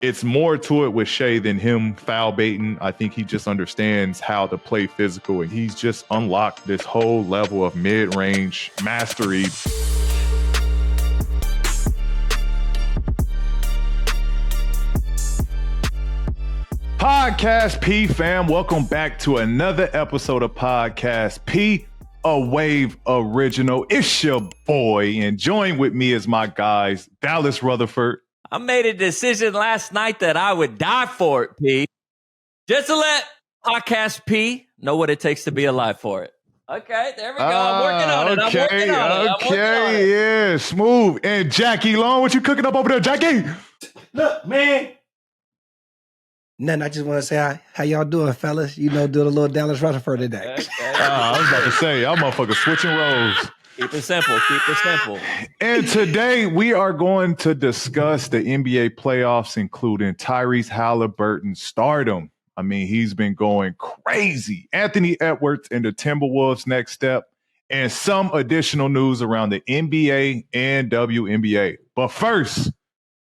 it's more to it with Shai than him foul baiting. I think he just understands how to play physical, and he's just unlocked this whole level of mid-range mastery. Podcast P fam, welcome back to another episode of Podcast P, a Wave original. It's your boy, and join with me is my guys, Dallas Rutherford. I made a decision last night that I would die for it, P. Just to let Podcast P know what it takes to be alive for it. Okay, there we go. I'm working on it. Okay, yeah, smooth. And Jackie Long, what you cooking up over there, Jackie? Look, man. Nothing. I just want to say how y'all doing, fellas. You know, doing a little Dallas Rutherford today. Okay. I was about to say, y'all motherfuckers switching roles. Keep it simple. Keep it simple. And today we are going to discuss the NBA playoffs, including Tyrese Haliburton's stardom. I mean, he's been going crazy. Anthony Edwards and the Timberwolves' next step, and some additional news around the NBA and WNBA. But first,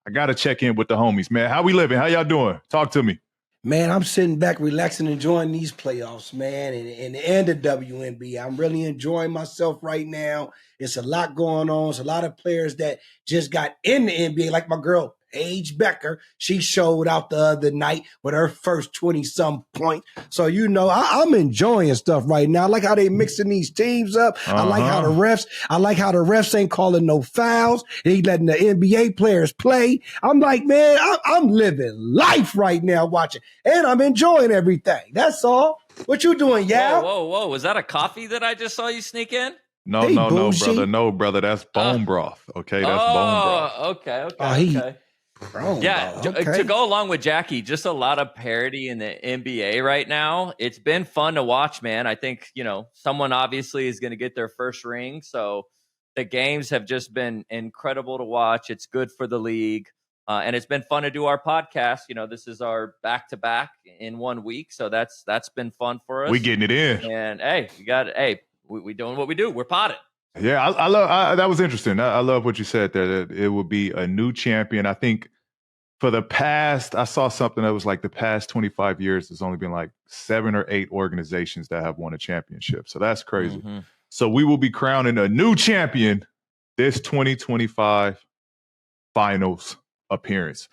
I got to check in with the homies, man. How we living? How y'all doing? Talk to me. Man, I'm sitting back, relaxing, enjoying these playoffs, man, and the WNBA. I'm really enjoying myself right now. It's a lot going on. It's a lot of players that just got in the NBA, like my girl, Paige Becker. She showed out the other night with her first 20-some point. So, you know, I'm enjoying stuff right now. I like how they mixing these teams up. I like how the refs ain't calling no fouls. They letting the NBA players play. I'm like, man, I'm living life right now watching. And I'm enjoying everything. That's all. What you doing, Yao? Whoa. Was that a coffee that I just saw you sneak in? No, brother. No, brother. That's bone broth. Okay, that's bone broth. Okay. To go along with Jackie, just a lot of parity in the NBA right now. It's been fun to watch, man. I think, you know, someone obviously is going to get their first ring. So the games have just been incredible to watch. It's good for the league. And it's been fun to do our podcast. You know, this is our back-to-back in 1 week. So that's been fun for us. We getting it in. And, we doing what we do. We're potted. Yeah, I love that was interesting. I love what you said there, that it would be a new champion. I think for the past, I saw something that was like the past 25 years, there's only been like 7 or 8 organizations that have won a championship. So that's crazy. Mm-hmm. So we will be crowning a new champion this 2025 finals appearance.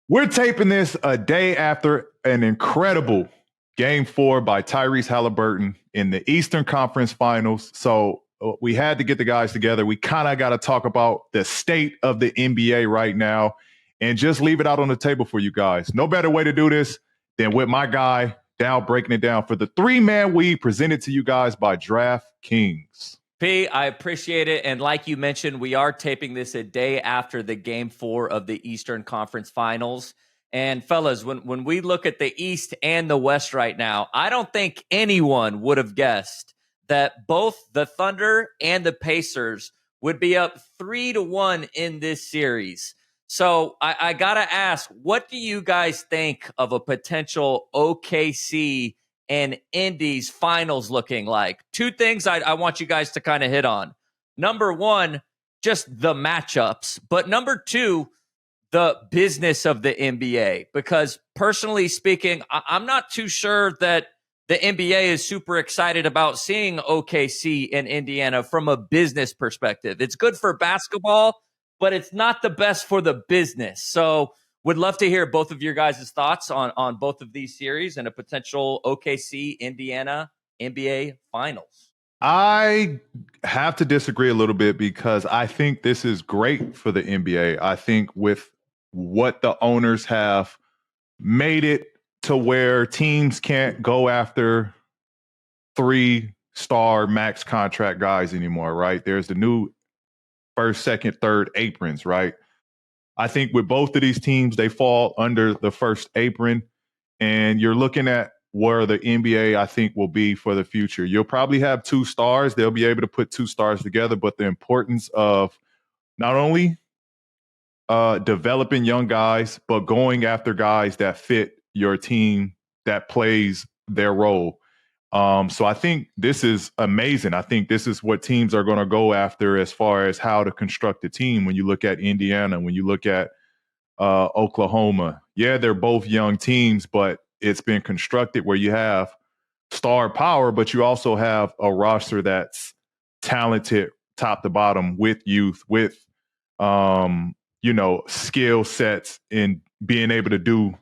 We're taping this a day after an incredible Game 4 by Tyrese Haliburton in the Eastern Conference Finals. So we had to get the guys together. We kind of got to talk about the state of the NBA right now and just leave it out on the table for you guys. No better way to do this than with my guy down, breaking it down for the 3-man weave presented to you guys by DraftKings. P, I appreciate it. And like you mentioned, we are taping this a day after the Game 4 of the Eastern Conference Finals. And fellas, when we look at the East and the West right now, I don't think anyone would have guessed that both the Thunder and the Pacers would be up 3-1 in this series. So I got to ask, what do you guys think of a potential OKC and Indies finals looking like? 2 things I want you guys to kind of hit on. Number 1, just the matchups. But number 2, the business of the NBA. Because personally speaking, I'm not too sure that the NBA is super excited about seeing OKC and Indiana from a business perspective. It's good for basketball, but it's not the best for the business. So would love to hear both of your guys' thoughts on both of these series and a potential OKC, Indiana, NBA finals. I have to disagree a little bit because I think this is great for the NBA. I think with what the owners have made it to where teams can't go after 3-star max contract guys anymore, right? There's the new first, second, third aprons, right? I think with both of these teams, they fall under the first apron, and you're looking at where the NBA, I think, will be for the future. You'll probably have 2 stars. They'll be able to put 2 stars together, but the importance of not only developing young guys, but going after guys that fit your team, that plays their role. So I think this is amazing. I think this is what teams are going to go after as far as how to construct a team. When you look at Indiana, when you look at Oklahoma, yeah, they're both young teams, but it's been constructed where you have star power, but you also have a roster that's talented top to bottom with youth, with skill sets in being able to do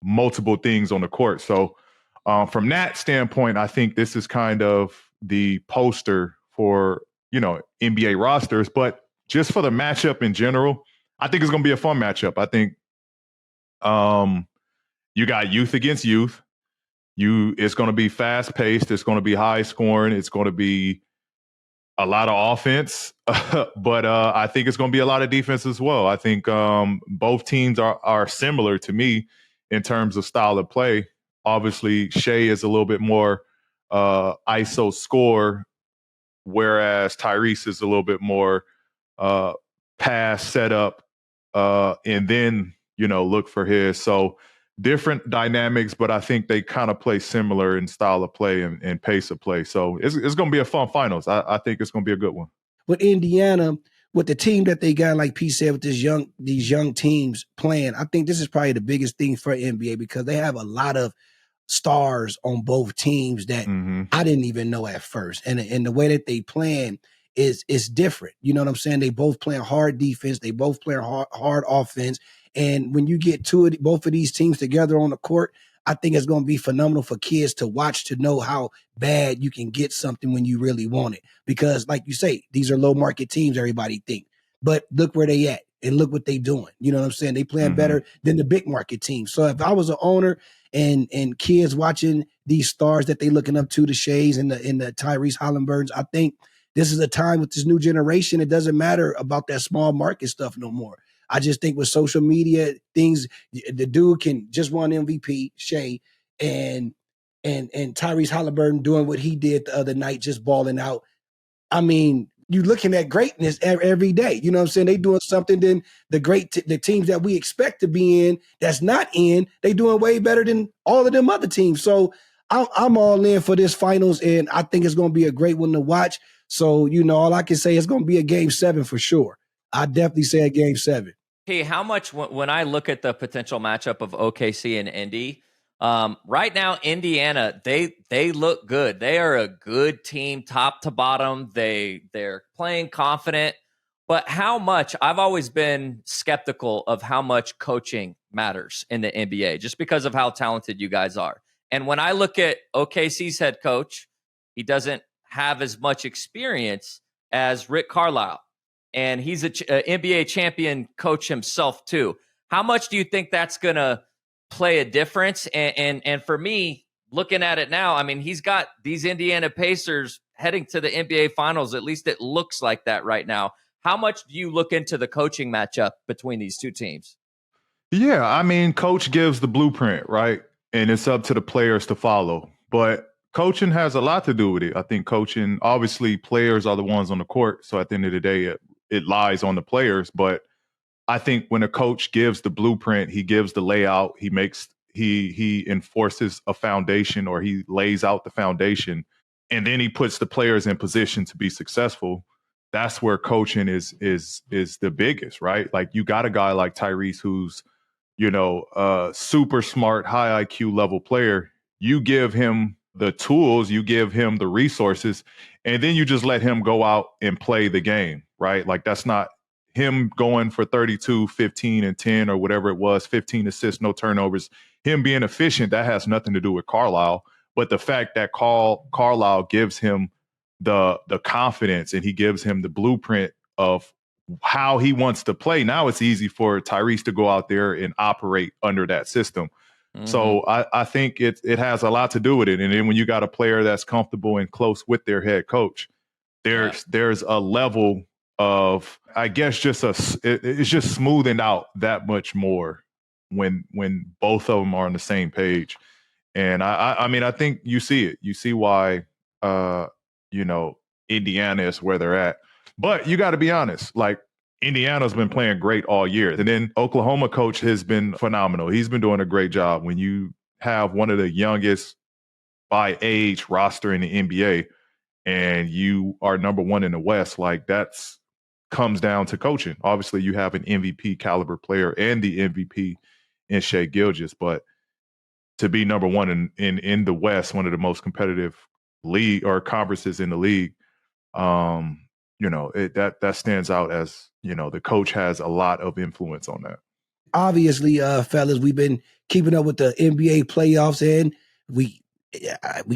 multiple things on the court. So from that standpoint, I think this is kind of the poster for, NBA rosters. But just for the matchup in general, I think it's going to be a fun matchup. I think you got youth against youth. It's going to be fast paced. It's going to be high scoring. It's going to be a lot of offense, but I think it's going to be a lot of defense as well. I think both teams are similar to me in terms of style of play. Obviously, Shai is a little bit more ISO score, whereas Tyrese is a little bit more pass setup, and then look for his. So different dynamics, but I think they kind of play similar in style of play and pace of play. So it's going to be a fun finals. I think it's going to be a good one. With Indiana, with the team that they got, like P said, with these young teams playing, I think this is probably the biggest thing for NBA because they have a lot of stars on both teams that I didn't even know at first. And the way that they playing is different. You know what I'm saying? They both playing hard defense. They both playing hard offense. And when you get both of these teams together on the court, I think it's going to be phenomenal for kids to watch, to know how bad you can get something when you really want it. Because like you say, these are low market teams, everybody think. But look where they at and look what they doing. You know what I'm saying? They playing better than the big market teams. So if I was an owner and kids watching these stars that they looking up to, the Shays and the Tyrese Haliburtons, I think this is a time with this new generation. It doesn't matter about that small market stuff no more. I just think with social media things, the dude can just won MVP, Shai, and Tyrese Haliburton doing what he did the other night, just balling out. I mean, you're looking at greatness every day. You know what I'm saying? They doing something than the teams that we expect to be in, that's not in. They doing way better than all of them other teams. So I'm all in for this finals, and I think it's going to be a great one to watch. So, all I can say is going to be a game 7 for sure. I definitely say a game 7. Hey, how much when I look at the potential matchup of OKC and Indy, right now Indiana, they look good. They are a good team, top to bottom. They're playing confident, but how much? I've always been skeptical of how much coaching matters in the NBA, just because of how talented you guys are. And when I look at OKC's head coach, he doesn't have as much experience as Rick Carlisle. And he's an NBA champion coach himself too. How much do you think that's going to play a difference? And for me, looking at it now, I mean, he's got these Indiana Pacers heading to the NBA Finals. At least it looks like that right now. How much do you look into the coaching matchup between these two teams? Yeah, I mean, coach gives the blueprint, right? And it's up to the players to follow. But coaching has a lot to do with it. I think coaching, obviously, players are the ones on the court. So at the end of the day, it lies on the players. But I think when a coach gives the blueprint, he gives the layout, he enforces a foundation, or he lays out the foundation, and then he puts the players in position to be successful. That's where coaching is the biggest, right? Like, you got a guy like Tyrese who's, super smart, high IQ level player. You give him the tools, you give him the resources, and then you just let him go out and play the game, right? Like, that's not him going for 32, 15, and 10 or whatever it was, 15 assists, no turnovers. Him being efficient, that has nothing to do with Carlisle. But the fact that Carlisle gives him the confidence, and he gives him the blueprint of how he wants to play, now it's easy for Tyrese to go out there and operate under that system. So I think it has a lot to do with it. And then when you got a player that's comfortable and close with their head coach, there's a level of, I guess, it's just smoothing out that much more when both of them are on the same page. And I mean, I think you see it. You see why Indiana is where they're at. But you got to be honest, like, Indiana's been playing great all year. And then Oklahoma coach has been phenomenal. He's been doing a great job. When you have one of the youngest by age roster in the NBA and you are number one in the West, like, that's comes down to coaching. Obviously, you have an MVP caliber player and the MVP in Shai Gilgeous, but to be number one in the West, one of the most competitive league or conferences in the league, that stands out as, the coach has a lot of influence on that. Obviously, fellas, we've been keeping up with the NBA playoffs, and we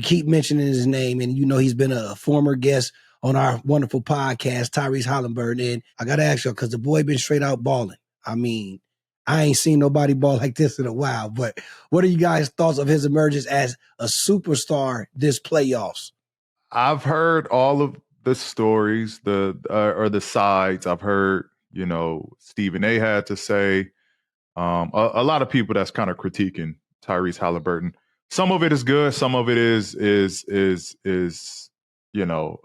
keep mentioning his name, and he's been a former guest on our wonderful podcast, Tyrese Haliburton. And I got to ask you, because the boy been straight out balling. I mean, I ain't seen nobody ball like this in a while. But what are you guys' thoughts of his emergence as a superstar this playoffs? I've heard all of the stories, or the sides. I've heard, Stephen A. had to say. A lot of people that's kind of critiquing Tyrese Haliburton. Some of it is good. Some of it is a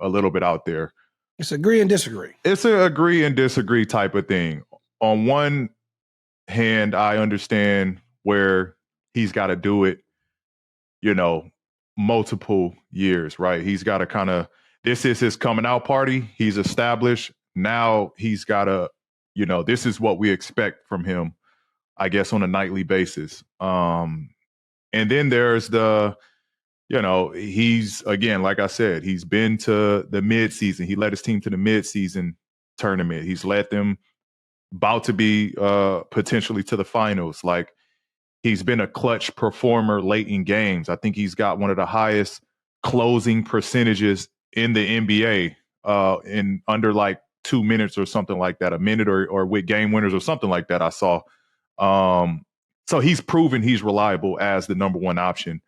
little bit out there. It's agree and disagree. It's a agree and disagree type of thing. On one hand, I understand where he's got to do it, multiple years, right? He's got to this is his coming out party. He's established. Now he's got to, this is what we expect from him, I guess, on a nightly basis. And then there's he's, again, like I said, he's been to the midseason. He led his team to the midseason tournament. He's led them about to be potentially to the finals. Like, he's been a clutch performer late in games. I think he's got one of the highest closing percentages in the NBA in under like 2 minutes or something like that, a minute or with game winners or something like that I saw. So he's proven he's reliable as the number one option.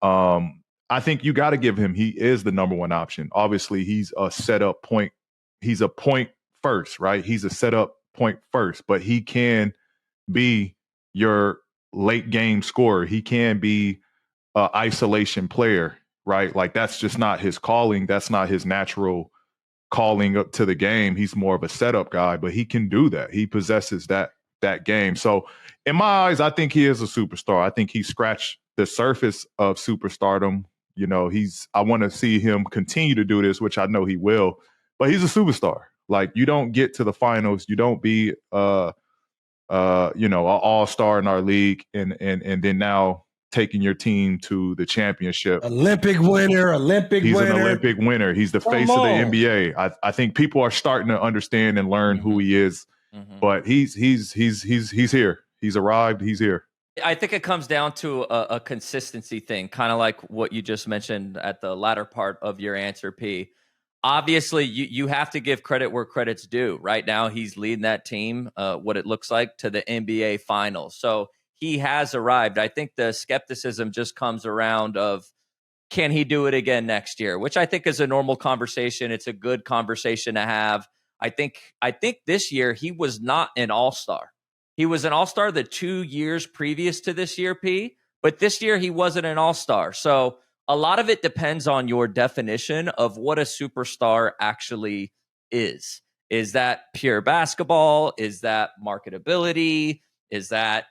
I think you got to give him, he is the number one option. Obviously, he's a setup point. He's a point first, right? He's a setup point first, but he can be your late game scorer. He can be an isolation player, right? Like, that's just not his calling. That's not his natural calling up to the game. He's more of a setup guy, but he can do that. He possesses that game. So in my eyes, I think he is a superstar. I think he scratched the surface of superstardom. I want to see him continue to do this, which I know he will, but he's a superstar. Like, you don't get to the finals. You don't be, an all-star in our league and then now taking your team to the championship. Olympic winner. He's an Olympic winner. He's the face of the NBA. I think people are starting to understand and learn who he is. Mm-hmm. But he's here. He's arrived. He's here. I think it comes down to a consistency thing, kind of like what you just mentioned at the latter part of your answer, P. Obviously, you have to give credit where credit's due. Right now, he's leading that team, what it looks like, to the NBA Finals. So he has arrived. I think the skepticism just comes around of, can he do it again next year? Which I think is a normal conversation. It's a good conversation to have. I think this year he was not an all-star. He was an all-star the 2 years previous to this year, P. But this year he wasn't an all-star. So a lot of it depends on your definition of what a superstar actually is. Is that pure basketball? Is that marketability? Is that,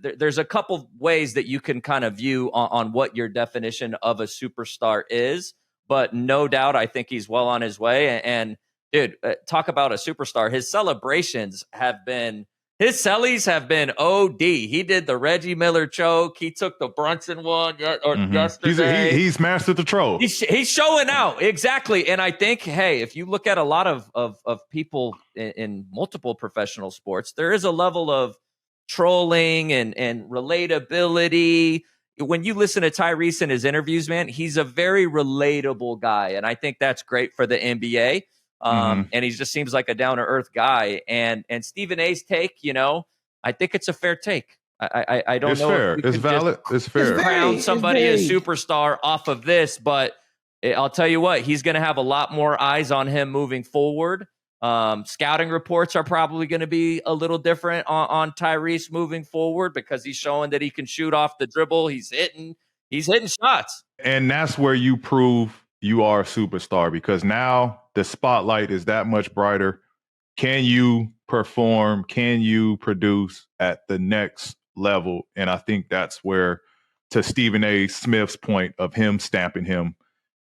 there's a couple ways that you can kind of view on what your definition of a superstar is. But no doubt, I think he's well on his way. And dude, talk about a superstar. His celebrations have been, his cellies have been OD. He did the Reggie Miller choke. He took the Brunson one yesterday. He's mastered the troll. He's showing out. Exactly. And I think, hey, if you look at a lot of people in multiple professional sports, there is a level of trolling and relatability. When you listen to Tyrese in his interviews, man, he's a very relatable guy. And I think that's great for the NBA. And he just seems like a down-to-earth guy. And Stephen A's take, I think it's a fair take. I don't know. Fair. It's valid. It's fair. Crown somebody a superstar off of this, but I'll tell you what, he's going to have a lot more eyes on him moving forward. Scouting reports are probably going to be a little different on Tyrese moving forward because he's showing that he can shoot off the dribble. He's hitting shots. And that's where you prove you are a superstar, because now the spotlight is that much brighter. Can you perform? Can you produce at the next level? And I think that's where, to Stephen A. Smith's point of him stamping him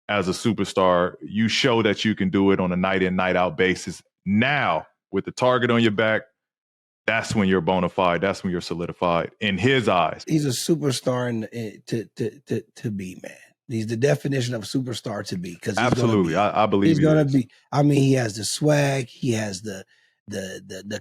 as a superstar, you show that you can do it on a night in, night out basis. Now, with the target on your back, that's when you're bona fide. That's when you're solidified in his eyes. He's a superstar to be, man. He's the definition of superstar to be, because Absolutely. I believe he's he gonna is. be. I mean, he has the swag, he has the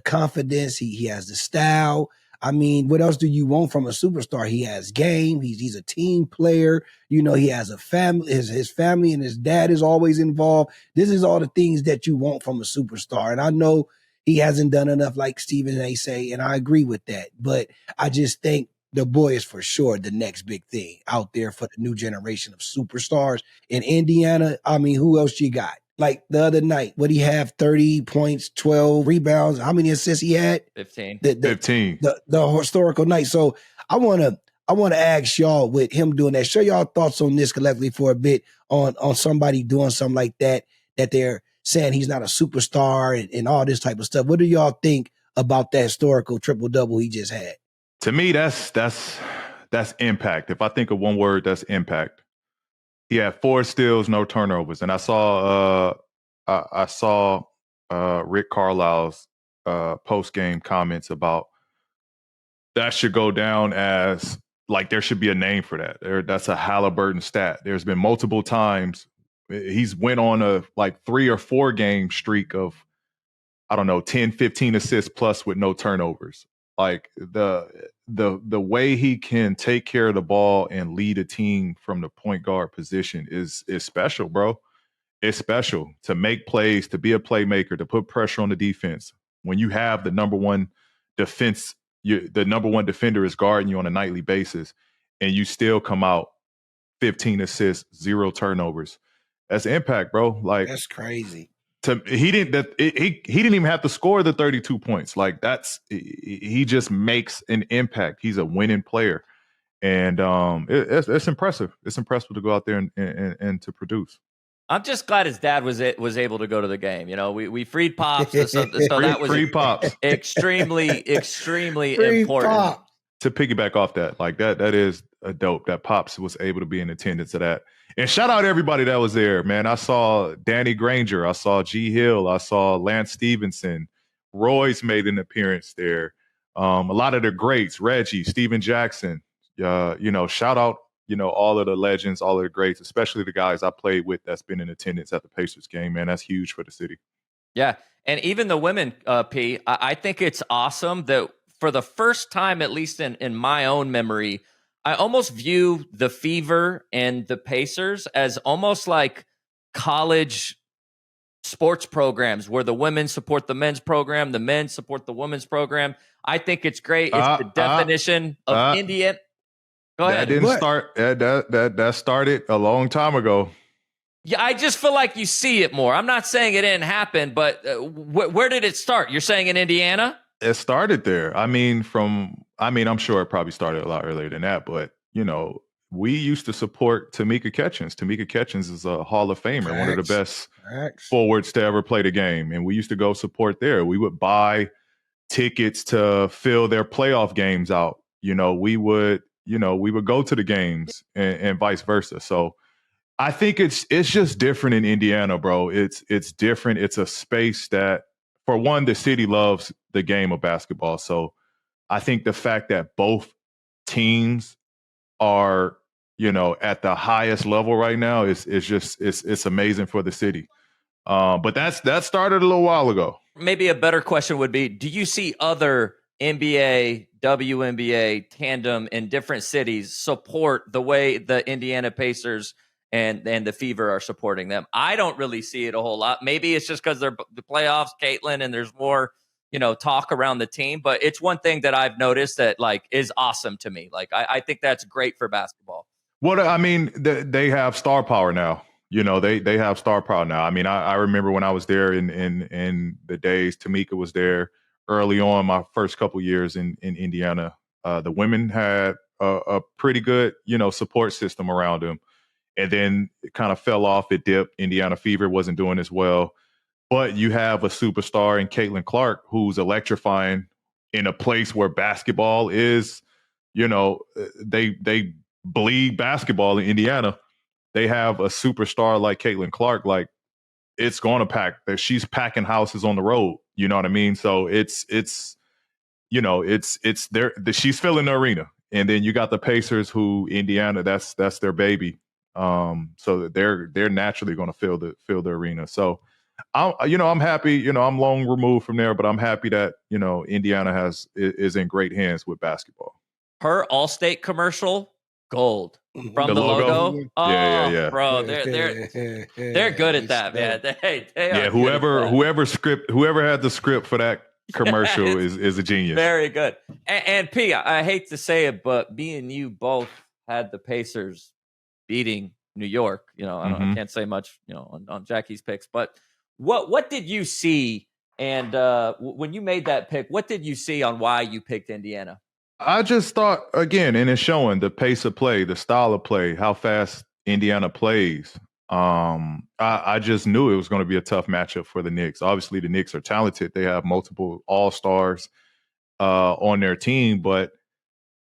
confidence, he has the style. I mean, what else do you want from a superstar? He has game. He's a team player. You know, he has a family. His family and his dad is always involved. This is all the things that you want from a superstar. And I know he hasn't done enough, like Stephen A. say, and I agree with that. But I just think the boy is for sure the next big thing out there for the new generation of superstars in Indiana. I mean, who else you got? Like the other night, what he have? 30 points, 12 rebounds. How many assists he had? 15. 15. The historical night. So I wanna ask y'all, with him doing that, share y'all thoughts on this collectively for a bit, on somebody doing something like that they're saying he's not a superstar and all this type of stuff. What do y'all think about that historical triple-double he just had? To me, that's impact. If I think of one word, that's impact. He had 4 steals, no turnovers, and I saw Rick Carlisle's post game comments about that should go down as like there should be a name for that. That's a Haliburton stat. There's been multiple times he's went on a like 3 or 4 game streak of, I don't know, 10, 15 assists plus with no turnovers. Like the way he can take care of the ball and lead a team from the point guard position is special, bro. It's special to make plays, to be a playmaker, to put pressure on the defense. When you have the number one defense, the number one defender is guarding you on a nightly basis, and you still come out 15 assists, 0 turnovers. That's impact, bro. Like, That's crazy. he didn't even have to score the 32 points. Like, he just makes an impact. He's a winning player, and it's impressive. It's impressive to go out there and to produce. I'm just glad his dad was able to go to the game. You know, we freed Pops, so that was free Pops. extremely Free important. Pop. To piggyback off that, like that is a dope that Pops was able to be in attendance of that. And shout out everybody that was there, man. I saw Danny Granger, I saw G Hill, I saw Lance Stevenson, Royce made an appearance there. A lot of the greats, Reggie, Steven Jackson. Shout out, all of the legends, all of the greats, especially the guys I played with that's been in attendance at the Pacers game, man. That's huge for the city. Yeah. And even the women, P, I think it's awesome that for the first time, at least in my own memory, I almost view the Fever and the Pacers as almost like college sports programs where the women support the men's program, the men support the women's program. I think it's great. It's the definition of Indian. Go ahead. That didn't start. That started a long time ago. Yeah, I just feel like you see it more. I'm not saying it didn't happen, but where did it start? You're saying in Indiana? It started there. I'm sure it probably started a lot earlier than that, but we used to support Tamika Catchings. Tamika Catchings is a Hall of Famer, one of the best forwards to ever play the game, and we used to go support there. We would buy tickets to fill their playoff games out. We would go to the games and vice versa. So I think it's just different in Indiana, bro. It's different. It's a space that, for one, the city loves the game of basketball. So I think the fact that both teams are, at the highest level right now is just it's amazing for the city. But that started a little while ago. Maybe a better question would be, do you see other NBA, WNBA tandem in different cities support the way the Indiana Pacers and the Fever are supporting them? I don't really see it a whole lot. Maybe it's just because they're the playoffs, Caitlin, and there's more, talk around the team. But it's one thing that I've noticed that is awesome to me. I think that's great for basketball. They have star power now. They have star power now. I remember when I was there in the days, Tamika was there early on, my first couple years in Indiana. The women had a pretty good, support system around them. And then it kind of fell off. It dipped. Indiana Fever wasn't doing as well. But you have a superstar in Caitlin Clark who's electrifying in a place where basketball is, they bleed basketball in Indiana. They have a superstar like Caitlin Clark, like it's going to pack. She's packing houses on the road. You know what I mean? So it's it's there. She's filling the arena, and then you got the Pacers, who Indiana, that's their baby. So they're naturally going to fill the arena. So I'm happy. I'm long removed from there, but I'm happy that Indiana is in great hands with basketball. Her Allstate commercial, gold from the logo. Oh, Yeah. bro, they're good at that, man. They are Whoever had the script for that commercial is a genius. Very good. And P, I hate to say it, but me and you both had the Pacers beating New York. I can't say much, on Jackie's picks, but what did you see? And when you made that pick, what did you see on why you picked Indiana? I just thought, again, and it's showing the pace of play, the style of play, how fast Indiana plays. I just knew it was going to be a tough matchup for the Knicks. Obviously, the Knicks are talented. They have multiple all-stars on their team, but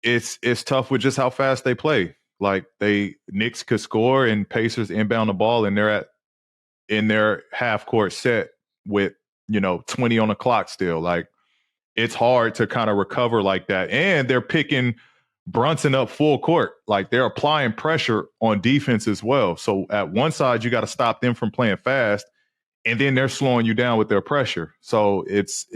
it's tough with just how fast they play. Like Knicks could score and Pacers inbound the ball, and they're in their half-court set with 20 on the clock still. Like, it's hard to kind of recover like that. And they're picking Brunson up full court. Like, they're applying pressure on defense as well. So at one side, you got to stop them from playing fast, and then they're slowing you down with their pressure. So it's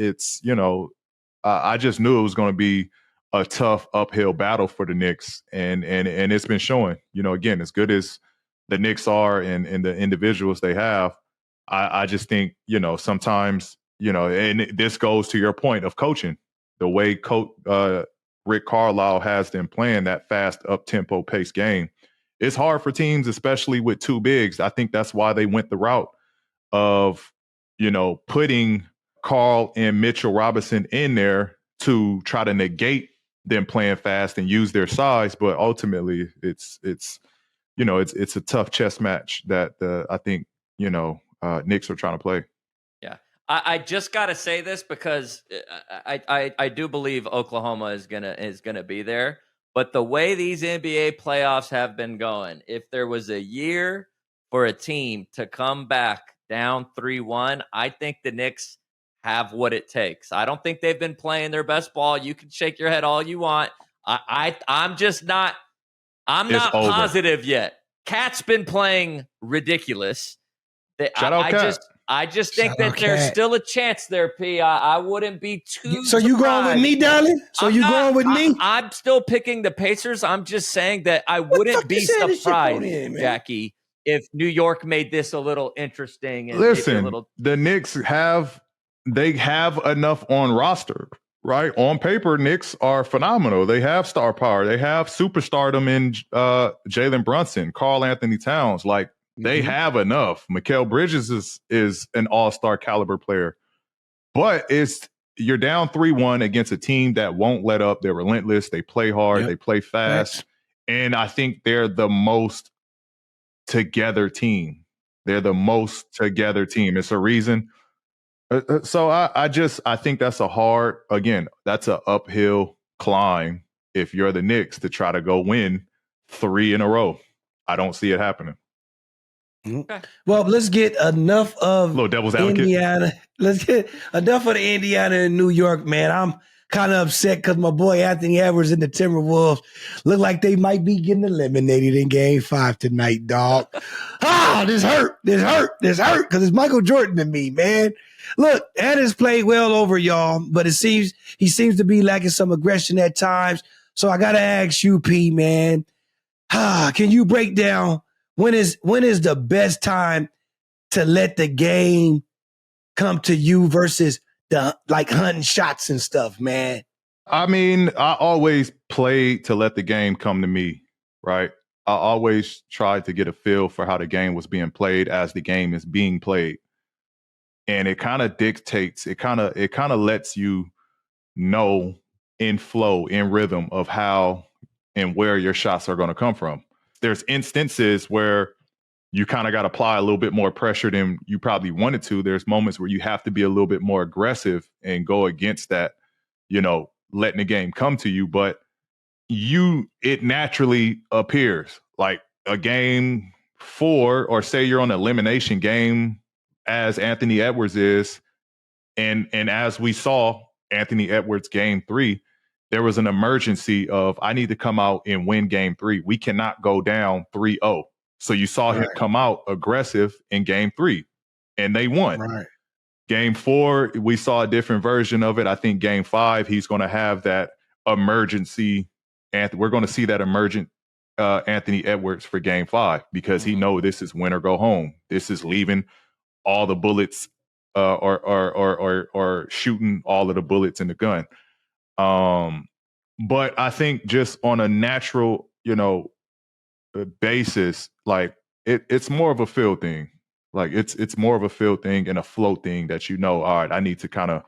I just knew it was going to be a tough uphill battle for the Knicks. And it's been showing, again, as good as the Knicks are and the individuals they have, I just think, sometimes, and this goes to your point of coaching, the way Rick Carlisle has them playing that fast up-tempo pace game. It's hard for teams, especially with two bigs. I think that's why they went the route of, putting Carl and Mitchell Robinson in there to try to negate them playing fast and use their size. But ultimately, it's a tough chess match that I think, Knicks are trying to play. Yeah. I just got to say this because I do believe Oklahoma is gonna be there. But the way these NBA playoffs have been going, if there was a year for a team to come back down 3-1, I think the Knicks have what it takes. I don't think they've been playing their best ball. You can shake your head all you want. I'm just not. I'm not positive yet. Cat's been playing ridiculous. Shout out Cat. I just think that there's still a chance there, P. I wouldn't be too. So you going with me, darling? Going with me? I'm still picking the Pacers. I'm just saying that I wouldn't be surprised, Jackie, if New York made this a little interesting. And listen, the Knicks have enough on roster, right? On paper, Knicks are phenomenal. They have star power. They have superstardom in Jalen Brunson, Karl Anthony Towns. Like, they have enough. Mikal Bridges is an all-star caliber player. But you're down 3-1 against a team that won't let up. They're relentless. They play hard. They play fast. Right. And I think they're the most together team. It's a reason. So I think that's that's an uphill climb if you're the Knicks to try to go win 3 in a row. I don't see it happening. Okay. Well, let's get enough of little devil's advocate. Indiana. Let's get enough of the Indiana and New York, man. I'm kind of upset because my boy Anthony Edwards and the Timberwolves look like they might be getting eliminated in Game 5 tonight, dog. This hurt because it's Michael Jordan to me, man. Look, Adams played well over y'all, but he seems to be lacking some aggression at times. So I got to ask you, P, man, can you break down when is the best time to let the game come to you versus the hunting shots and stuff, man? I mean, I always played to let the game come to me, right? I always tried to get a feel for how the game was being played as the game is being played. And it kind of dictates, it kind of lets you know in flow, in rhythm of how and where your shots are going to come from. There's instances where you kind of got to apply a little bit more pressure than you probably wanted to. There's moments where you have to be a little bit more aggressive and go against that, letting the game come to you. But it naturally appears like a game 4, or say you're on an elimination game as Anthony Edwards is. And as we saw Anthony Edwards game 3, there was an emergency of, I need to come out and win game 3. We cannot go down 3-0. So you saw him come out aggressive in game 3, and they won. Right. Game 4, we saw a different version of it. I think game 5, he's going to have that emergency. And we're going to see that emergent Anthony Edwards for game 5, because he know this is win or go home. This is leaving all the bullets or shooting all of the bullets in the gun. But I think just on a natural, basis, like it's more of a feel thing. Like it's more of a feel thing and a flow thing that, all right, I need to kind of,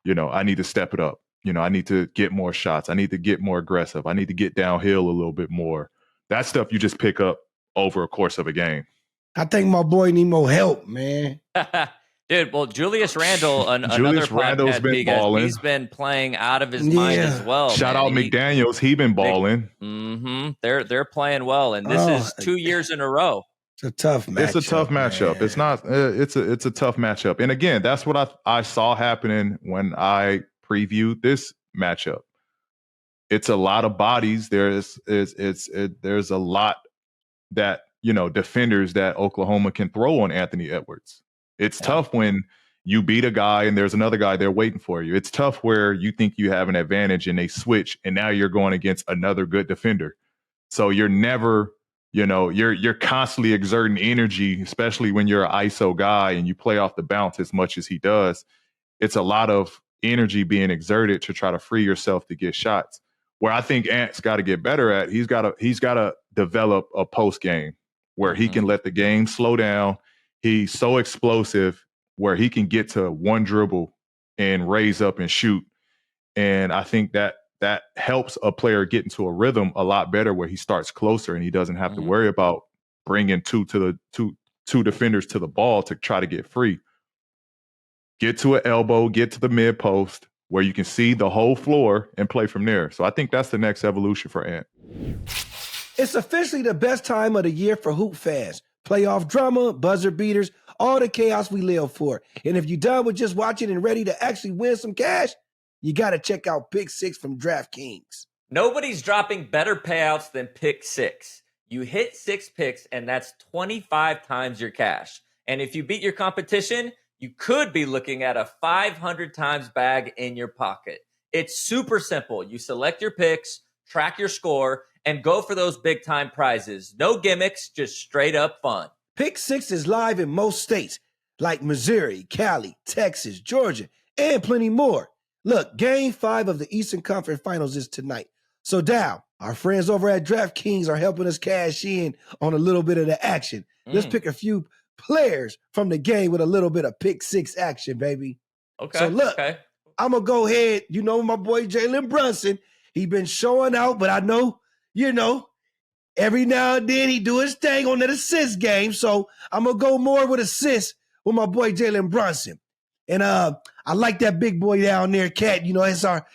I need to step it up. I need to get more shots. I need to get more aggressive. I need to get downhill a little bit more. That stuff you just pick up over a course of a game. I think my boy need more help, man. Dude, well, Julius Randle, Julius Randle's been balling. He's been playing out of his mind as well. Shout out McDaniels. He been balling. They're playing well, and this is 2 years in a row. It's a tough matchup. It's a tough matchup. Man. It's not. It's a tough matchup. And again, that's what I saw happening when I previewed this matchup. It's a lot of bodies. There's a lot that defenders that Oklahoma can throw on Anthony Edwards. It's tough when you beat a guy and there's another guy there waiting for you. It's tough where you think you have an advantage and they switch, and now you're going against another good defender. So you're never, you're constantly exerting energy, especially when you're an ISO guy and you play off the bounce as much as he does. It's a lot of energy being exerted to try to free yourself to get shots. Where I think Ant's got to get better at, he's got to develop a post game where he can let the game slow down. He's so explosive where he can get to one dribble and raise up and shoot. And I think that helps a player get into a rhythm a lot better, where he starts closer and he doesn't have to worry about bringing two defenders to the ball to try to get free. Get to an elbow, get to the mid post where you can see the whole floor and play from there. So I think that's the next evolution for Ant. It's officially the best time of the year for hoop fans. Playoff drama, buzzer beaters, all the chaos we live for. And if you're done with just watching and ready to actually win some cash, you got to check out Pick 6 from DraftKings. Nobody's dropping better payouts than Pick 6. You hit 6 picks, and that's 25 times your cash. And if you beat your competition, you could be looking at a 500 times bag in your pocket. It's super simple. You select your picks, track your score, and go for those big-time prizes. No gimmicks, just straight-up fun. Pick 6 is live in most states, like Missouri, Cali, Texas, Georgia, and plenty more. Look, Game 5 of the Eastern Conference Finals is tonight. So Dow, our friends over at DraftKings are helping us cash in on a little bit of the action. Let's pick a few players from the game with a little bit of Pick 6 action, baby. Okay. So look, I'm going to go ahead. My boy Jalen Brunson, he been showing out, but I know, every now and then he do his thing on that assist game. So I'm going to go more with assists with my boy Jalen Brunson. And I like that big boy down there, Cat.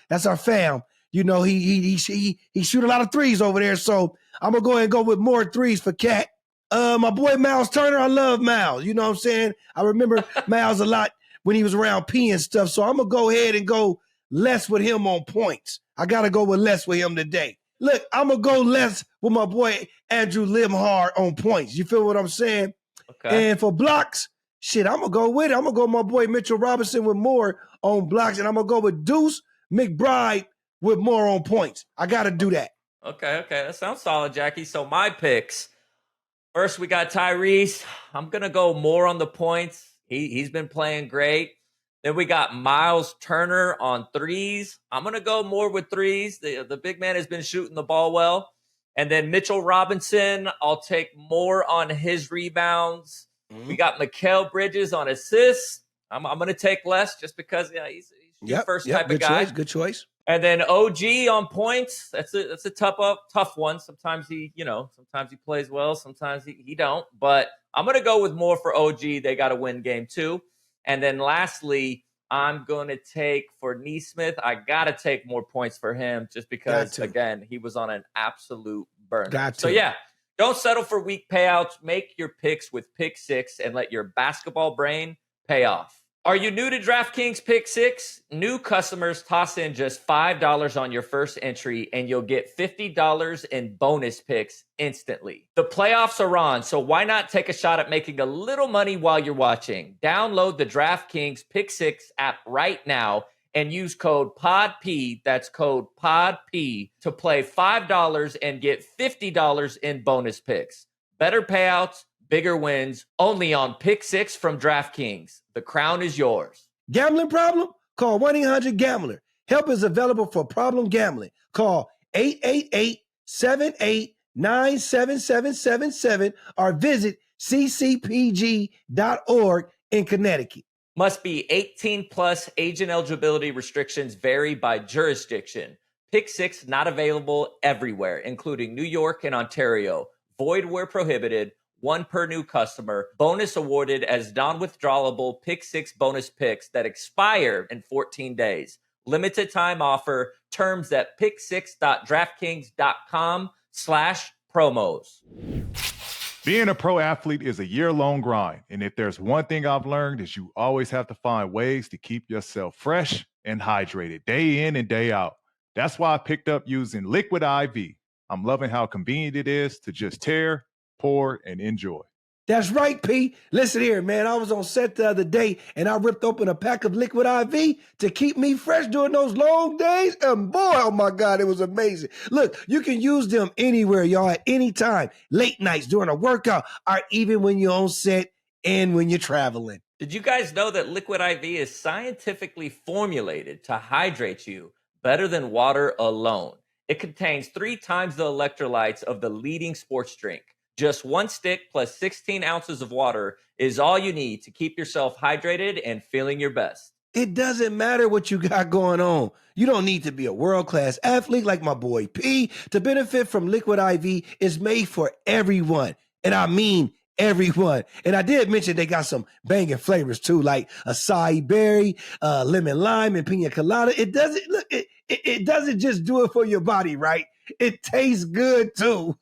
That's our fam. He shoot a lot of threes over there. So I'm going to go ahead and go with more threes for Cat. My boy Miles Turner, I love Miles. You know what I'm saying? I remember Miles a lot when he was around P and stuff. So I'm going to go ahead and go less with him on points. I got to go with less with him today. Look, I'm going to go less with my boy Andrew Limhard on points. You feel what I'm saying? Okay. And for blocks, I'm going to go with it. I'm going to go with my boy Mitchell Robinson with more on blocks. And I'm going to go with Deuce McBride with more on points. I got to do that. Okay. That sounds solid, Jackie. So my picks. First, we got Tyrese. I'm going to go more on the points. He's been playing great. Then we got Miles Turner on threes. I'm going to go more with threes. The big man has been shooting the ball well. And then Mitchell Robinson, I'll take more on his rebounds. We got Mikal Bridges on assists. I'm going to take less just because he's the first type of guy. Good choice. And then OG on points. That's a tough one. Sometimes he plays well. Sometimes he don't. But I'm going to go with more for OG. They got to win game 2. And then lastly, I'm going to take for Nesmith. I got to take more points for him just because, again, he was on an absolute burner. So, don't settle for weak payouts. Make your picks with Pick 6 and let your basketball brain pay off. Are you new to DraftKings Pick 6? New customers toss in just $5 on your first entry and you'll get $50 in bonus picks instantly. The playoffs are on, so why not take a shot at making a little money while you're watching? Download the DraftKings Pick 6 app right now and use code PODP, that's code PODP, to play $5 and get $50 in bonus picks. Better payouts, bigger wins, only on Pick 6 from DraftKings. The crown is yours. Gambling problem? Call 1-800-GAMBLER. Help is available for problem gambling. Call 888-78-97777 or visit ccpg.org in Connecticut. Must be 18 plus. Age and eligibility restrictions vary by jurisdiction. Pick 6 not available everywhere, including New York and Ontario. Void where prohibited. One per new customer. Bonus awarded as non-withdrawable Pick 6 bonus picks that expire in 14 days. Limited time offer. Terms at pick6.draftkings.com/promos. Being a pro athlete is a year-long grind, and if there's one thing I've learned is you always have to find ways to keep yourself fresh and hydrated day in and day out. That's why I picked up using Liquid IV. I'm loving how convenient it is to just tear, pour, and enjoy. That's right, P. Listen here, man. I was on set the other day, and I ripped open a pack of Liquid IV to keep me fresh during those long days. And boy, oh my God, it was amazing. Look, you can use them anywhere, y'all, at any time. Late nights, during a workout, or even when you're on set and when you're traveling. Did you guys know that Liquid IV is scientifically formulated to hydrate you better than water alone? It contains 3 times the electrolytes of the leading sports drink. Just 1 stick plus 16 ounces of water is all you need to keep yourself hydrated and feeling your best. It doesn't matter what you got going on. You don't need to be a world-class athlete like my boy P to benefit from Liquid IV. Is made for everyone. And I mean everyone. And I did mention they got some banging flavors too, like acai berry, lemon lime, and pina colada. It doesn't just do it for your body, right? It tastes good too.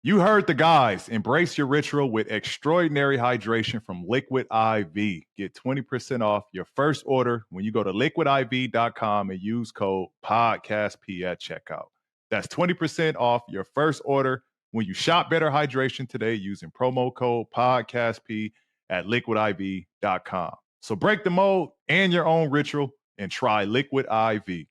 You heard the guys. Embrace your ritual with extraordinary hydration from Liquid IV. Get 20% off your first order when you go to liquidiv.com and use code PODCASTP at checkout. That's 20% off your first order when you shop Better Hydration today using promo code PODCASTP at liquidiv.com. So break the mold and your own ritual and try Liquid IV.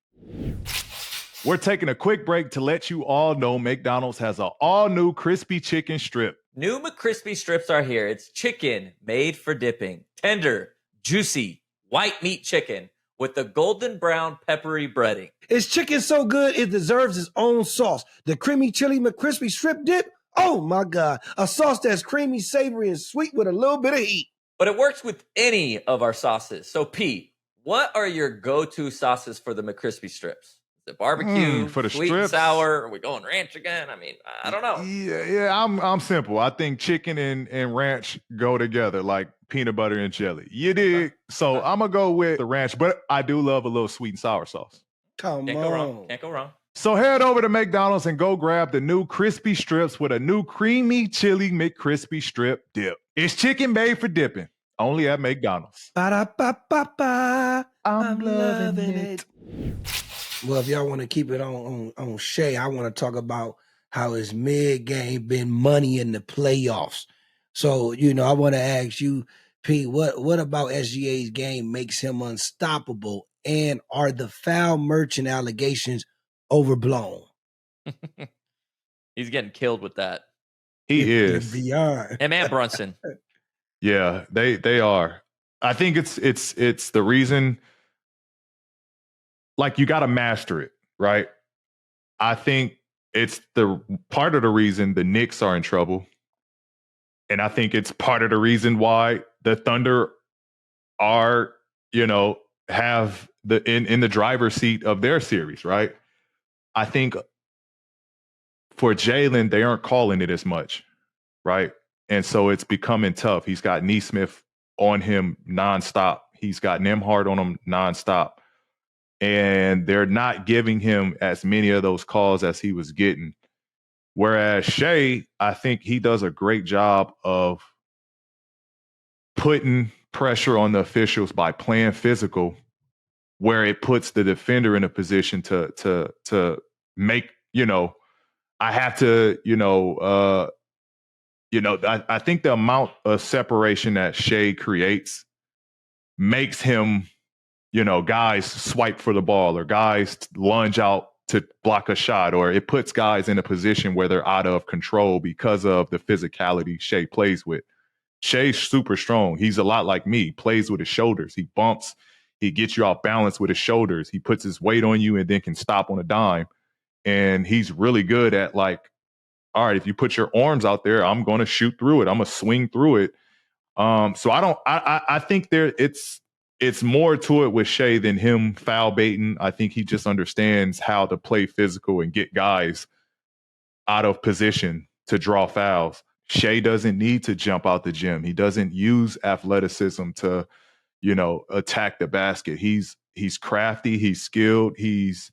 We're taking a quick break to let you all know McDonald's has an all-new crispy chicken strip. New McCrispy strips are here. It's chicken made for dipping. Tender, juicy, white meat chicken with the golden brown peppery breading. It's chicken so good it deserves its own sauce. The creamy chili McCrispy strip dip, oh my God. A sauce that's creamy, savory, and sweet with a little bit of heat. But it works with any of our sauces. So Pete, what are your go-to sauces for the McCrispy strips? The barbecue, for the sweet strips, and sour. Are we going ranch again? I mean, I don't know. Yeah, I'm simple. I think chicken and ranch go together like peanut butter and jelly. You dig? So I'm gonna go with the ranch, but I do love a little sweet and sour sauce. Come Can't on. go wrong. Can't go wrong. So head over to McDonald's and go grab the new crispy strips with a new creamy chili McCrispy strip dip. It's chicken made for dipping. Only at McDonald's. Ba-da-ba-ba-ba. I'm loving it. Well, if y'all want to keep it on Shai, I want to talk about how his mid-game been money in the playoffs. So, I want to ask you, Pete, what about SGA's game makes him unstoppable? And are the foul merchant allegations overblown? He's getting killed with that. He is. Beyond. Him and Brunson. Yeah, they are. I think it's the reason. Like, you got to master it, right? I think it's the part of the reason the Knicks are in trouble. And I think it's part of the reason why the Thunder are, have in the driver's seat of their series, right? I think for Jalen, they aren't calling it as much, right? And so it's becoming tough. He's got Nesmith on him nonstop. He's got Nembhard on him nonstop. And they're not giving him as many of those calls as he was getting. Whereas Shai, I think he does a great job of putting pressure on the officials by playing physical, where it puts the defender in a position to make, I have to, I think the amount of separation that Shai creates makes him, guys swipe for the ball or guys lunge out to block a shot, or it puts guys in a position where they're out of control because of the physicality Shai plays with. Shai's super strong. He's a lot like me. He plays with his shoulders. He bumps. He gets you off balance with his shoulders. He puts his weight on you and then can stop on a dime. And he's really good at like, all right, if you put your arms out there, I'm going to shoot through it. I'm going to swing through it. So I think it's more to it with Shai than him foul baiting. I think he just understands how to play physical and get guys out of position to draw fouls. Shai doesn't need to jump out the gym. He doesn't use athleticism to, attack the basket. He's crafty. He's skilled. He's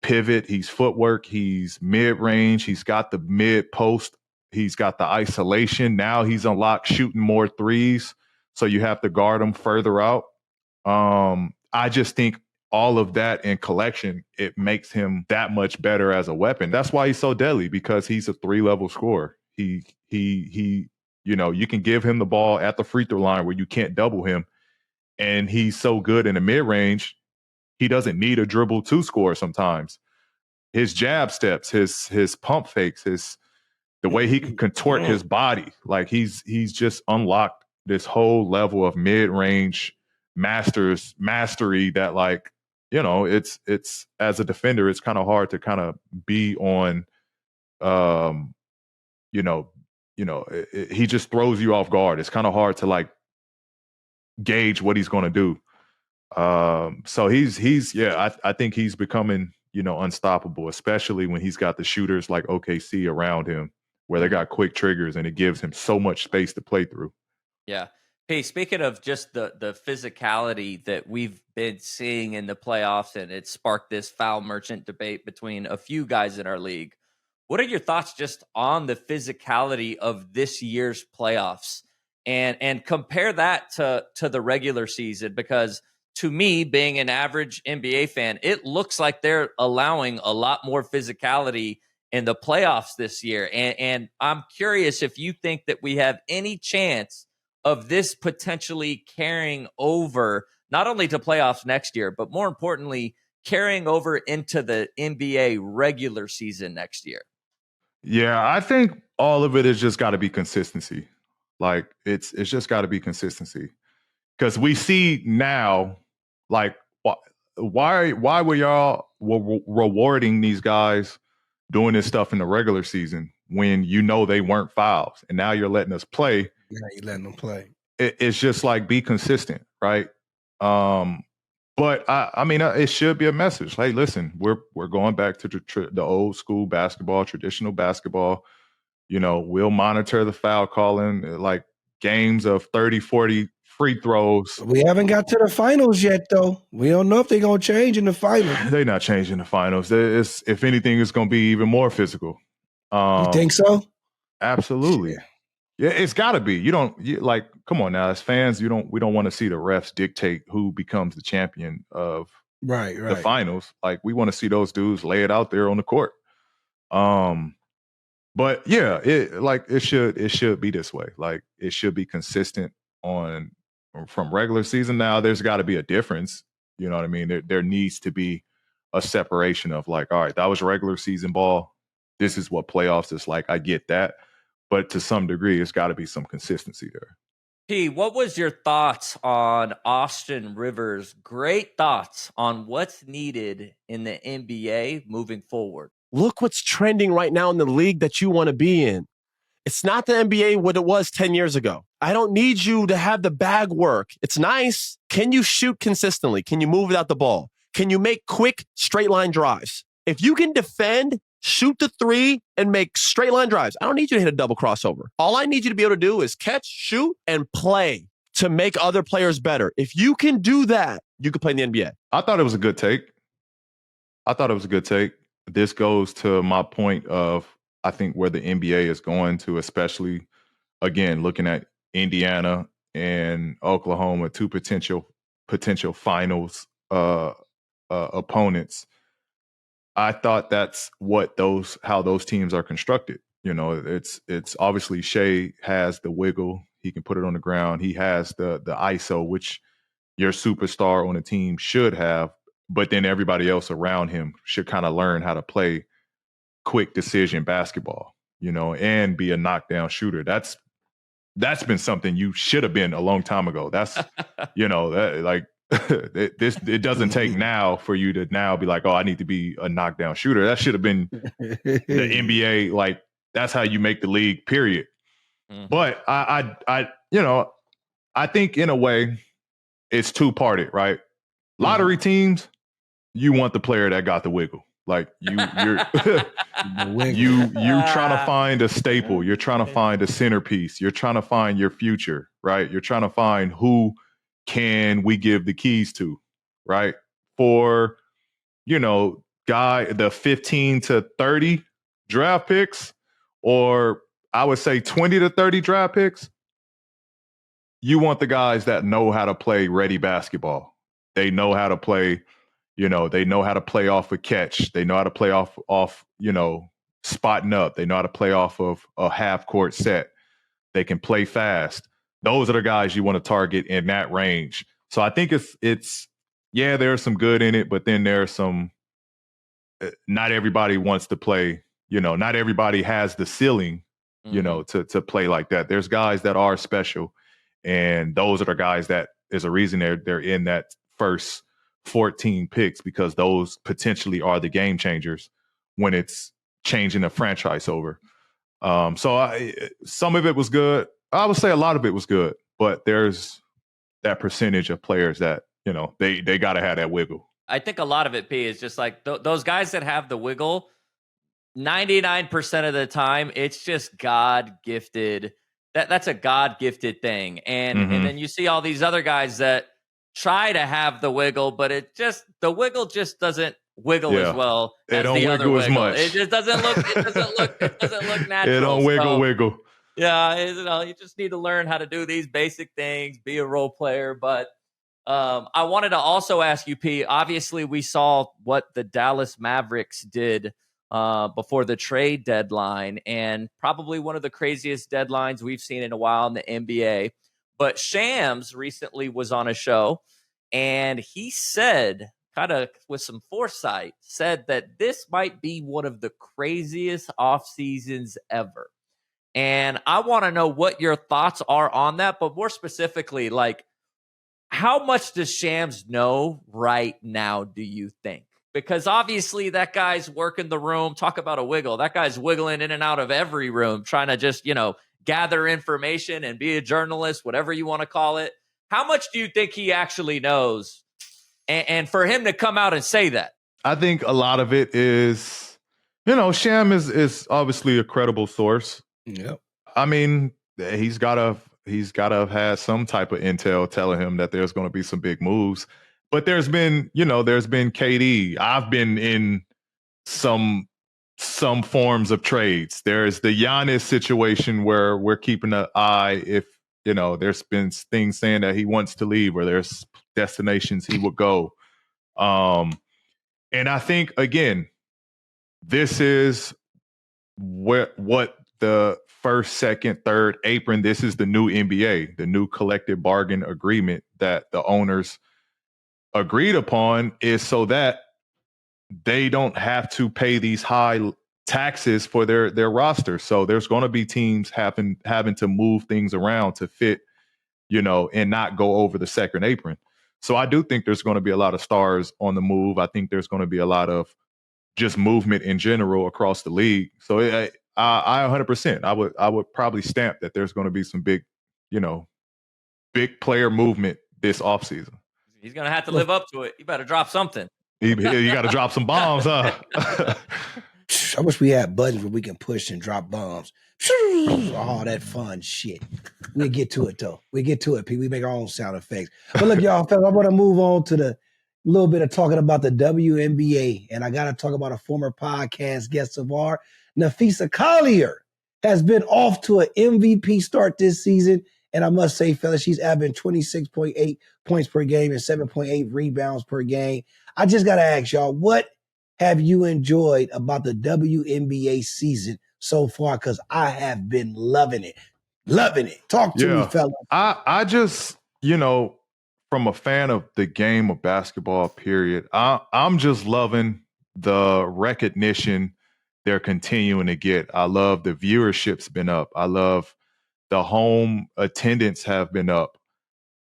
pivot. He's footwork. He's mid-range. He's got the mid-post. He's got the isolation. Now he's unlocked shooting more threes. So you have to guard him further out. I just think all of that in collection, it makes him that much better as a weapon. That's why he's so deadly, because he's a 3-level scorer. He you can give him the ball at the free throw line where you can't double him, and he's so good in the mid-range, he doesn't need a dribble to score sometimes. His jab steps, his pump fakes, the way he can contort his body, like he's just unlocked this whole level of mid-range mastery that, like, it's as a defender, it's kind of hard to kind of be on, he just throws you off guard. It's kind of hard to like gauge what he's going to do. So I think he's becoming, unstoppable, especially when he's got the shooters like OKC around him, where they got quick triggers and it gives him so much space to play through. Yeah. Hey, speaking of just the physicality that we've been seeing in the playoffs, and it sparked this foul merchant debate between a few guys in our league. What are your thoughts just on the physicality of this year's playoffs, and compare that to the regular season? Because to me, being an average NBA fan, it looks like they're allowing a lot more physicality in the playoffs this year. And I'm curious if you think that we have any chance of this potentially carrying over not only to playoffs next year, but more importantly, carrying over into the NBA regular season next year. Yeah, I think all of it has just got to be consistency. Like it's just got to be consistency, because we see now, like, why were y'all rewarding these guys doing this stuff in the regular season when they weren't fouls, and now you're letting us play. Yeah, you letting them play. It's just like, be consistent, right? But I mean, it should be a message. Hey, listen, we're going back to the old school basketball, traditional basketball. We'll monitor the foul calling, like games of 30, 40 free throws. We haven't got to the finals yet, though. We don't know if they're going to change in the finals. They're not changing the finals. If anything, it's going to be even more physical. You think so? Absolutely. Yeah, it's got to be. Come on now, as fans, we don't want to see the refs dictate who becomes the champion of the finals. Like, we want to see those dudes lay it out there on the court. But yeah, it should be this way. Like, it should be consistent from regular season. Now, there's got to be a difference. You know what I mean? There needs to be a separation of, like, all right, that was regular season ball. This is what playoffs is like. I get that. But to some degree, it's got to be some consistency there. P, what was your thoughts on Austin Rivers? Great thoughts on what's needed in the NBA moving forward. Look what's trending right now in the league that you want to be in. It's not the NBA what it was 10 years ago. I don't need you to have the bag work. It's nice. Can you shoot consistently? Can you move without the ball? Can you make quick straight line drives? If you can defend, shoot the three, and make straight line drives, I don't need you to hit a double crossover. All I need you to be able to do is catch, shoot, and play to make other players better. If you can do that, you can play in the NBA. I thought it was a good take. This goes to my point of, I think, where the NBA is going to, especially, again, looking at Indiana and Oklahoma, two potential finals opponents. I thought that's how those teams are constructed. You know, it's obviously Shai has the wiggle. He can put it on the ground. He has the ISO, which your superstar on a team should have, but then everybody else around him should kind of learn how to play quick decision basketball, you know, and be a knockdown shooter. That's been something you should have been a long time ago. That's, you know, it doesn't take now for you to now be like, oh, I need to be a knockdown shooter. That should have been the NBA. Like, that's how you make the league, period. Mm-hmm. But I you know, I think in a way it's two-parted, right? Lottery teams, you want the player that got the wiggle. Like you're you're trying to find a staple. You're trying to find a centerpiece. You're trying to find your future, right? You're trying to find who can we give the keys to, right? For, you know, the 15 to 30 draft picks, or I would say 20 to 30 draft picks. You want the guys that know how to play ready basketball. They know how to play. You know, they know how to play off a catch. They know how to play off, you know, spotting up. They know how to play off of a half court set. They can play fast. Those are the guys you want to target in that range. So I think it's yeah, there's some good in it, but then there's some, not everybody wants to play, you know, not everybody has the ceiling, you know, to play like that. There's guys that are special, and those are the guys that is a reason they're in that first 14 picks, because those potentially are the game changers when it's changing a franchise over. So some of it was good. I would say a lot of it was good, but there's that percentage of players that, you know, they got to have that wiggle. I think a lot of it, P, is just like those guys that have the wiggle, 99% of the time, it's just God-gifted. That's a God-gifted thing. And then you see all these other guys that try to have the wiggle, but the wiggle just doesn't wiggle as well as the other wiggle. As much. It just doesn't look. It doesn't look natural. It don't wiggle. Yeah, you know, you just need to learn how to do these basic things. Be a role player. But I wanted to also ask you, P. Obviously, we saw what the Dallas Mavericks did before the trade deadline, and probably one of the craziest deadlines we've seen in a while in the NBA. But Shams recently was on a show, and he said, kind of with some foresight, said that this might be one of the craziest off seasons ever. And I want to know what your thoughts are on that, but more specifically, like, how much does Shams know right now, do you think? Because obviously that guy's working the room. Talk about a wiggle. That guy's wiggling in and out of every room, trying to just, you know, gather information and be a journalist, whatever you want to call it. How much do you think he actually knows? And for him to come out and say that, I think a lot of it is, you know, Sham is obviously a credible source. Yep. I mean, he's gotta have had some type of intel telling him that there's going to be some big moves. But there's been KD. I've been in some forms of trades. There's the Giannis situation where we're keeping an eye if, you know, there's been things saying that he wants to leave, or there's destinations he would go. And I think, again, this is what the first, second, third apron, this is the new NBA, the new collective bargain agreement that the owners agreed upon, is so that they don't have to pay these high taxes for their roster. So there's going to be teams having to move things around to fit, you know, and not go over the second apron. So I do think there's going to be a lot of stars on the move. I think there's going to be a lot of just movement in general across the league. So I 100%, I would probably stamp that there's going to be some big, you know, big player movement this offseason. He's going to have to live up to it. You better drop something. You got to drop some bombs, huh? I wish we had buttons where we can push and drop bombs. All that fun shit. We'll get to it, though. We get to it, Pete. We make our own sound effects. But look, y'all, I want to move on to the little bit of talking about the WNBA. And I got to talk about a former podcast guest of ours, Napheesa Collier, has been off to an MVP start this season And I must say, fellas, she's averaging 26.8 points per game and 7.8 rebounds per game. I just got to ask y'all, what have you enjoyed about the WNBA season so far? Because I have been loving it. Loving it. Talk to me, fellas. I just, from a fan of the game of basketball, period, I'm just loving the recognition they're continuing to get. I love the viewership's been up. I love the home attendance have been up.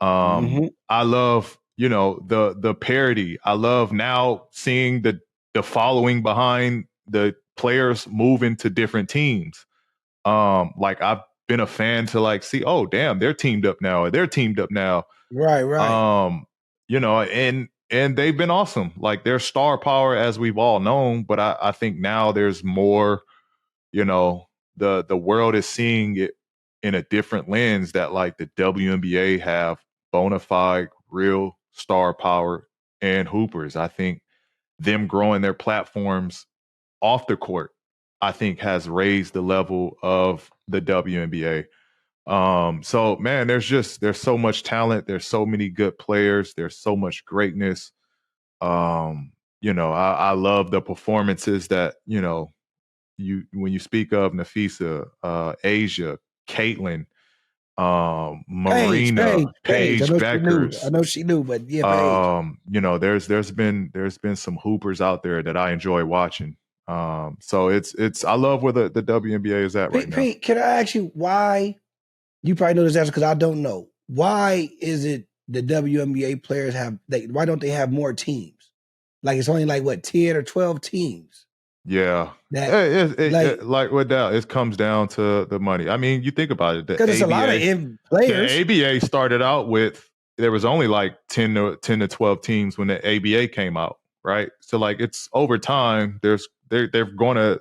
I love, the parity. I love now seeing the following behind the players moving to different teams. Like I've been a fan to like see, oh damn, they're teamed up now, or they're teamed up now. Right. And they've been awesome. Like their star power, as we've all known, but I think now there's more, the world is seeing it in a different lens that like the WNBA have bona fide real star power and hoopers. I think them growing their platforms off the court, I think has raised the level of the WNBA. So man, there's so much talent. There's so many good players. There's so much greatness. I love the performances that, when you speak of Napheesa, Asia, Caitlin, Marina, Paige Beckers. I know she knew, but yeah, Paige. There's been some hoopers out there that I enjoy watching. So it's I love where the WNBA is at right now. Pete, can I ask you why? You probably know this answer because I don't know. Why is it the WNBA players why don't they have more teams? Like it's only like what, 10 or 12 teams? Yeah. Like with that, it comes down to the money. I mean, you think about it. Because it's a lot of players. The ABA started out with, there was only like 10 to 12 teams when the ABA came out, right? So like it's over time, they're going to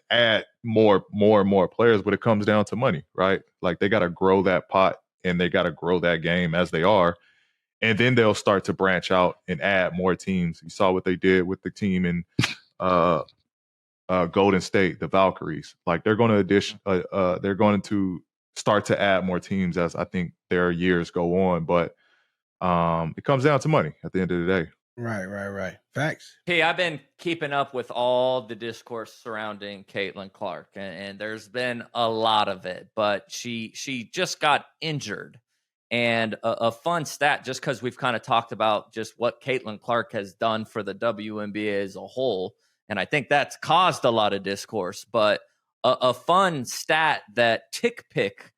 add more and more players, but it comes down to money, right? Like they got to grow that pot and they got to grow that game as they are. And then they'll start to branch out and add more teams. You saw what they did with the team in Golden State, the Valkyries. Like they're going to start to add more teams as I think their years go on. But it comes down to money at the end of the day. Right. Facts. Hey, I've been keeping up with all the discourse surrounding Caitlin Clark, and there's been a lot of it, but she just got injured. And a fun stat, just because we've kind of talked about just what Caitlin Clark has done for the WNBA as a whole, and I think that's caused a lot of discourse, but a fun stat that TickPick,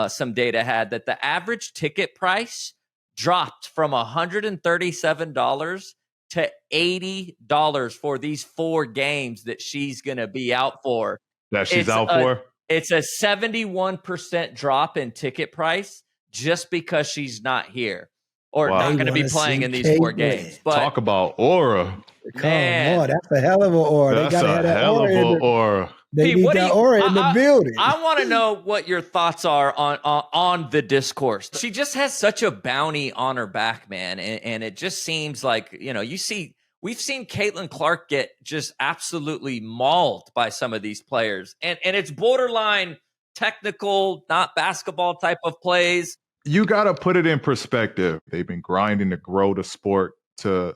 some data had, that the average ticket price dropped from $137 to $80 for these 4 games that she's going to be out for. It's a 71% drop in ticket price just because she's not here or not going to be playing in these 4 games. But talk about aura. Come on, that's a hell of an aura. That's a hell of an aura. They need that aura in the building. I want to know what your thoughts are on the discourse. She just has such a bounty on her back, man. And it just seems like, we've seen Caitlin Clark get just absolutely mauled by some of these players. And it's borderline technical, not basketball type of plays. You got to put it in perspective. They've been grinding to grow the sport to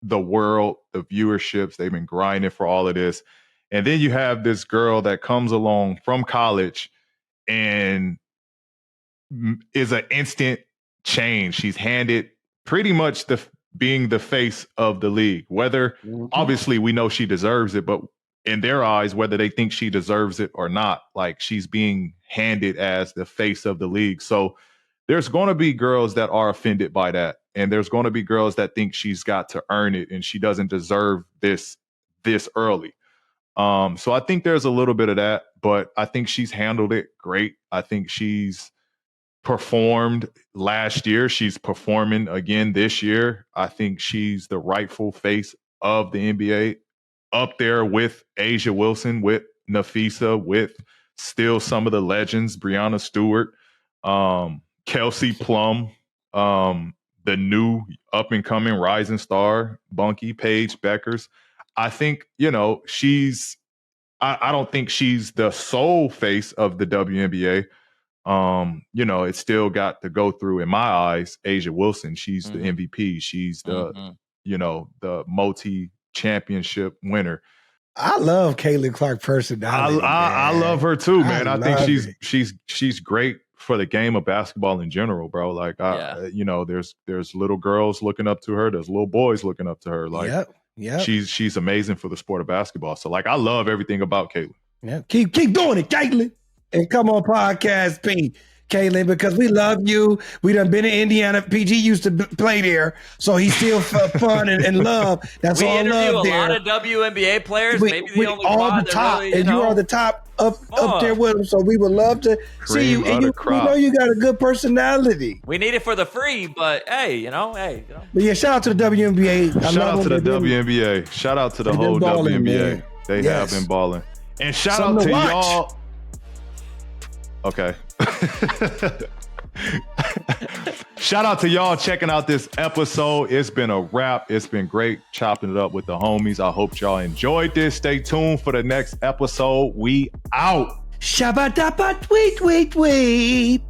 the world, the viewerships. They've been grinding for all of this. And then you have this girl that comes along from college and is an instant change. She's handed pretty much being the face of the league. Whether, obviously, we know she deserves it, but in their eyes, whether they think she deserves it or not, like she's being handed as the face of the league. So there's going to be girls that are offended by that. And there's going to be girls that think she's got to earn it and she doesn't deserve this early. So I think there's a little bit of that, but I think she's handled it great. I think she's performed last year. She's performing again this year. I think she's the rightful face of the NBA, up there with A'ja Wilson, with Napheesa, with still some of the legends, Breanna Stewart, Kelsey Plum, the new up-and-coming rising star, Bunky, Paige Beckers. I think, I don't think she's the sole face of the WNBA, You know, it still got to go through, in my eyes, A'ja Wilson. She's the MVP. She's the, you know, the multi-championship winner. I love Caitlin Clark personality. I love her too, man. I think it. she's great for the game of basketball in general, bro. Like, you know, there's little girls looking up to her. There's little boys looking up to her. Like, she's amazing for the sport of basketball. So, like, I love everything about Caitlin. Yeah, keep doing it, Caitlin. And come on, Podcast P, Caitlin, because we love you. We done been in Indiana. PG used to play there, so he's still fun and love. That's all love there. We interview a lot of WNBA players. Maybe the only all one the top, really, and you are the top up there with them. So we would love to see you. And we know you got a good personality. We need it for the free, but hey. But yeah, shout out to the WNBA. Shout out to the WNBA. Shout out to the whole WNBA. Man. They have been balling. And shout out to y'all. Okay. Shout out to y'all checking out this episode. It's been a wrap. It's been great chopping it up with the homies. I hope y'all enjoyed this. Stay tuned for the next episode. We out. Shabba dabba tweet.